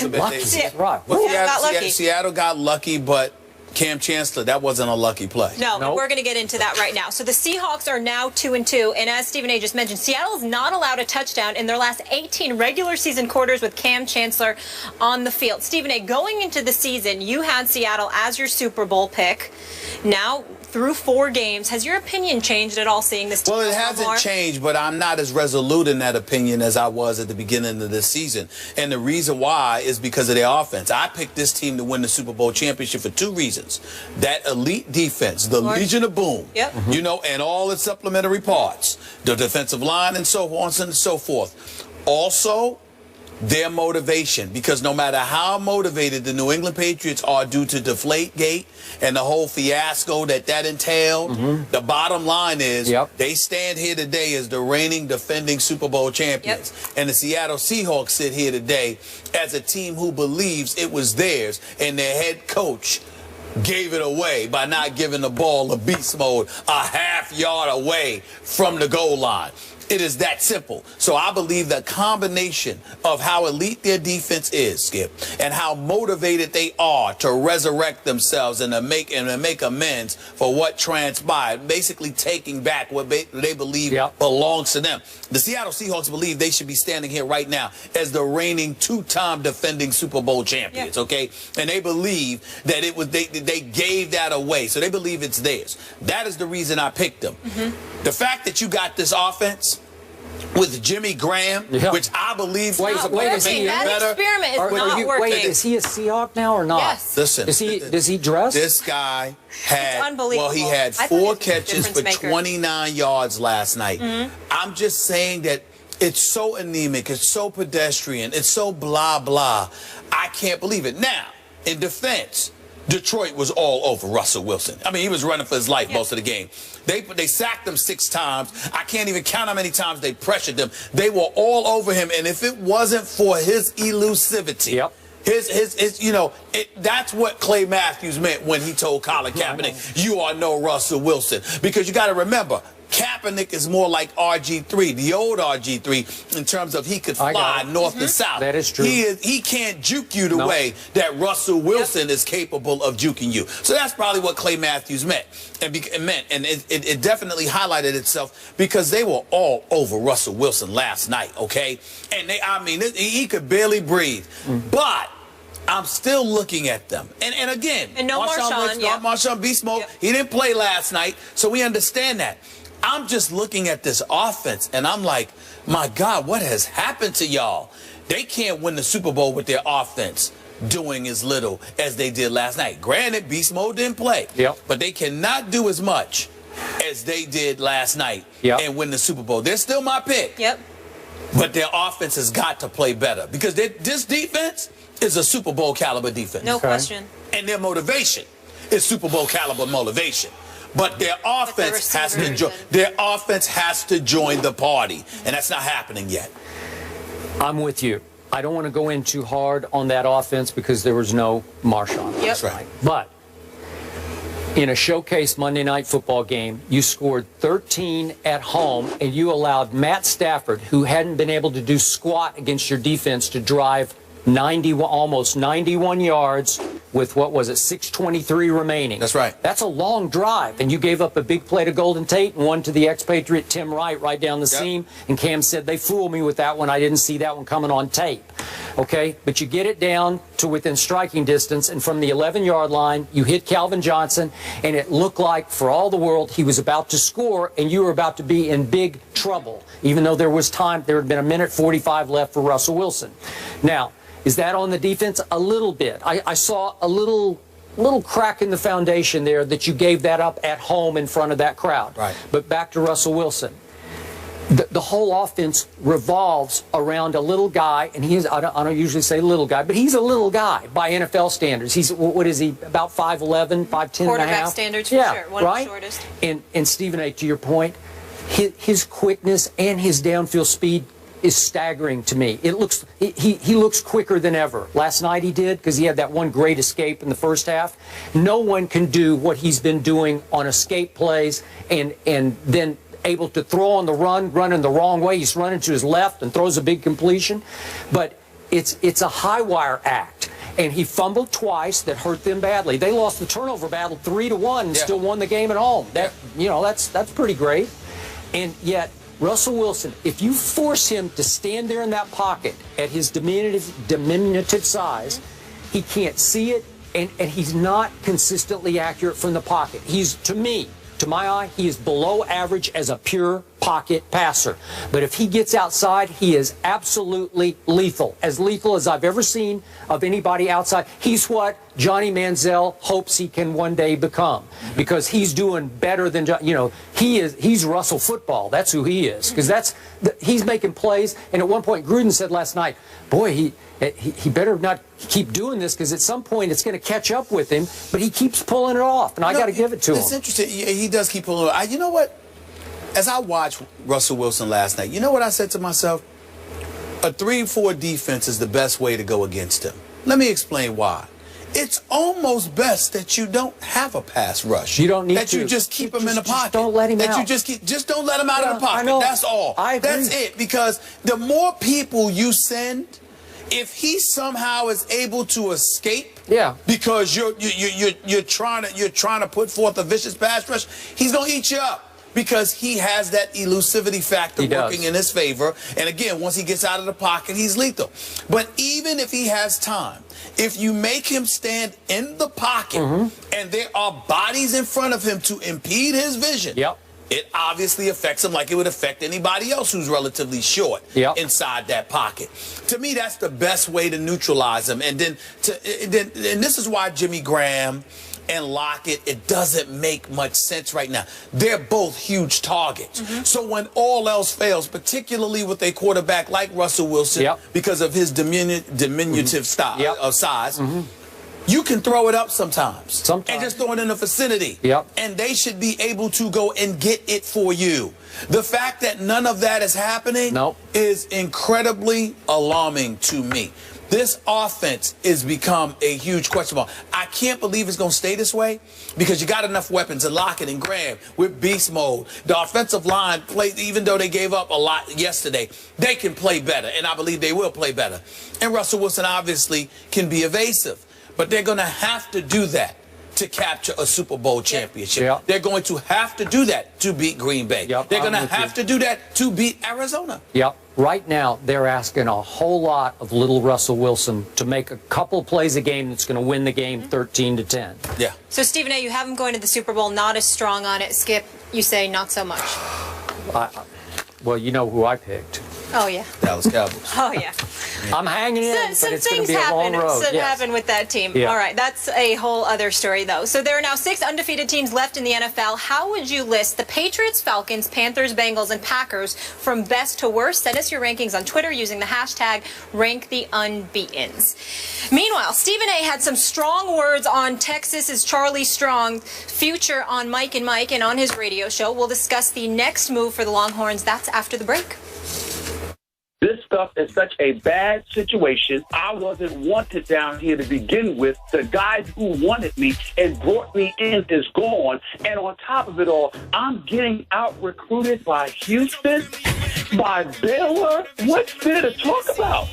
bit. Right. Seattle got lucky, but Cam Chancellor, that wasn't a lucky play. No, nope. We're going to get into that right now. So the Seahawks are now 2-2, and as Stephen A. just mentioned, Seattle is not allowed a touchdown in their last 18 regular season quarters with Cam Chancellor on the field. Stephen A., going into the season, you had Seattle as your Super Bowl pick. Now, through 4 games, has your opinion changed at all seeing this team? Well, it hasn't changed, but I'm not as resolute in that opinion as I was at the beginning of this season. And the reason why is because of their offense. I picked this team to win the Super Bowl championship for 2 reasons. That elite defense, the Legion of Boom, you know, and all its supplementary parts, the defensive line and so on and so forth. Also, their motivation, because no matter how motivated the New England Patriots are due to Deflategate and the whole fiasco that entailed, the bottom line is they stand here today as the reigning defending Super Bowl champions. And the Seattle Seahawks sit here today as a team who believes it was theirs, and their head coach gave it away by not giving the ball a beast mode a half yard away from the goal line. It is that simple. So I believe the combination of how elite their defense is, Skip, and how motivated they are to resurrect themselves and to make amends for what transpired, basically taking back what they believe belongs to them. The Seattle Seahawks believe they should be standing here right now as the reigning 2-time defending Super Bowl champions, okay? And they believe that it was they gave that away. So they believe it's theirs. That is the reason I picked them. The fact that you got this offense with Jimmy Graham, which I believe is he better. Experiment is not working. Wait, is he a Seahawk now or not? Yes. Listen, does he dress? This guy had, well, he had 4 catches for 29 yards last night. I'm just saying that it's so anemic, it's so pedestrian, it's so blah, blah. I can't believe it. Now, in defense, Detroit was all over Russell Wilson. I mean, he was running for his life most of the game. They sacked him 6 times. I can't even count how many times they pressured him. They were all over him, and if it wasn't for his elusivity, that's what Clay Matthews meant when he told Colin Kaepernick, "You are no Russell Wilson," because you got to remember, Kaepernick is more like RG3, the old RG3, in terms of he could fly north to south. That is true. He can't juke you the way that Russell Wilson is capable of juking you. So that's probably what Clay Matthews meant. And it definitely highlighted itself because they were all over Russell Wilson last night, okay? And he could barely breathe. But I'm still looking at them. And again, Marshawn Beast Mode, he didn't play last night, so we understand that. I'm just looking at this offense, and I'm like, my God, what has happened to y'all? They can't win the Super Bowl with their offense doing as little as they did last night. Granted, Beast Mode didn't play, but they cannot do as much as they did last night and win the Super Bowl. They're still my pick. But their offense has got to play better because this defense is a Super Bowl caliber defense. No question. And their motivation is Super Bowl caliber motivation. But their offense has to join the party, and that's not happening yet. I'm with you. I don't want to go in too hard on that offense because there was no Marshawn. That's right. But in a showcase Monday Night Football game, you scored 13 at home, and you allowed Matt Stafford, who hadn't been able to do squat against your defense, to drive almost 91 yards with, what was it, 6:23 remaining. That's right. That's a long drive, and you gave up a big play to Golden Tate and one to the expatriate Tim Wright right down the seam, and Cam said, they fooled me with that one. I didn't see that one coming on tape. Okay, but you get it down to within striking distance, and from the 11-yard line, you hit Calvin Johnson, and it looked like, for all the world, he was about to score, and you were about to be in big trouble, even though there was time. There had been 1:45 left for Russell Wilson. Now, is that on the defense? A little bit. I saw a little crack in the foundation there that you gave that up at home in front of that crowd. Right. But back to Russell Wilson. The whole offense revolves around a little guy, and I don't usually say little guy, but he's a little guy by NFL standards. He's, what is he, about 5'11", 5'10 and a half? Quarterback standards, for sure. One of the shortest. And Stephen A., to your point, his quickness and his downfield speed is staggering to me. It looks he looks quicker than ever. Last night he did, because he had that one great escape in the first half. No one can do what he's been doing on escape plays and then able to throw on the run, running the wrong way. He's running to his left and throws a big completion. But it's a high wire act. And he fumbled twice that hurt them badly. They lost the turnover battle 3-1 and still won the game at home. That's pretty great. And yet, Russell Wilson, if you force him to stand there in that pocket at his diminutive size, he can't see it, and he's not consistently accurate from the pocket. He's, to me, to my eye, he is below average as a pure pocket passer. But if he gets outside, he is absolutely lethal as I've ever seen of anybody outside. He's what Johnny Manziel hopes he can one day become, because he's doing better than, he's Russell football. That's who he is, because he's making plays. And at one point, Gruden said last night, boy, he better not keep doing this, because at some point it's going to catch up with him, but he keeps pulling it off, and I got to give it to him. It's interesting. He does keep pulling it off. You know what? As I watched Russell Wilson last night, you know what I said to myself? A 3-4 defense is the best way to go against him. Let me explain why. It's almost best that you don't have a pass rush. You don't need that to. You just keep him in the pocket. Just don't let him out. You just don't let him out of the pocket. I know. That's all. I agree. That's it. Because the more people you send, if he somehow is able to escape, because you're trying to put forth a vicious pass rush, he's gonna eat you up. Because he has that elusivity factor working in his favor. And again, once he gets out of the pocket, he's lethal. But even if he has time, if you make him stand in the pocket and there are bodies in front of him to impede his vision, it obviously affects him like it would affect anybody else who's relatively short inside that pocket. To me, that's the best way to neutralize him. And then this is why Jimmy Graham and Lockett, it doesn't make much sense right now. They're both huge targets. So when all else fails, particularly with a quarterback like Russell Wilson, because of his diminutive size, you can throw it up sometimes. And just throw it in the vicinity. And they should be able to go and get it for you. The fact that none of that is happening is incredibly alarming to me. This offense has become a huge question mark. I can't believe it's going to stay this way, because you got enough weapons, and Lockett and Graham with beast mode. The offensive line plays, even though they gave up a lot yesterday, they can play better, and I believe they will play better. And Russell Wilson obviously can be evasive, but they're going to have to do that to capture a Super Bowl championship. They're going to have to do that to beat Green Bay. They're going to have to do that to beat Arizona. Right now, they're asking a whole lot of little Russell Wilson to make a couple plays a game that's going to win the game 13-10. So, Stephen A., you have him going to the Super Bowl, not as strong on it. Skip, you say not so much. Well, you know who I picked. Oh, yeah. Dallas Cowboys. Oh, yeah. I'm hanging in, but it's going to be a long road. Some happen with that team. All right, that's a whole other story, though. So there are now 6 undefeated teams left in the NFL. How would you list the Patriots, Falcons, Panthers, Bengals, and Packers from best to worst? Send us your rankings on Twitter using the hashtag #RankTheUnbeatens. Meanwhile, Stephen A. had some strong words on Texas's Charlie Strong future on Mike and Mike and on his radio show. We'll discuss the next move for the Longhorns. That's after the break. This stuff is such a bad situation. I wasn't wanted down here to begin with. The guys who wanted me and brought me in is gone. And on top of it all, I'm getting out-recruited by Houston, by Baylor. What's there to talk about?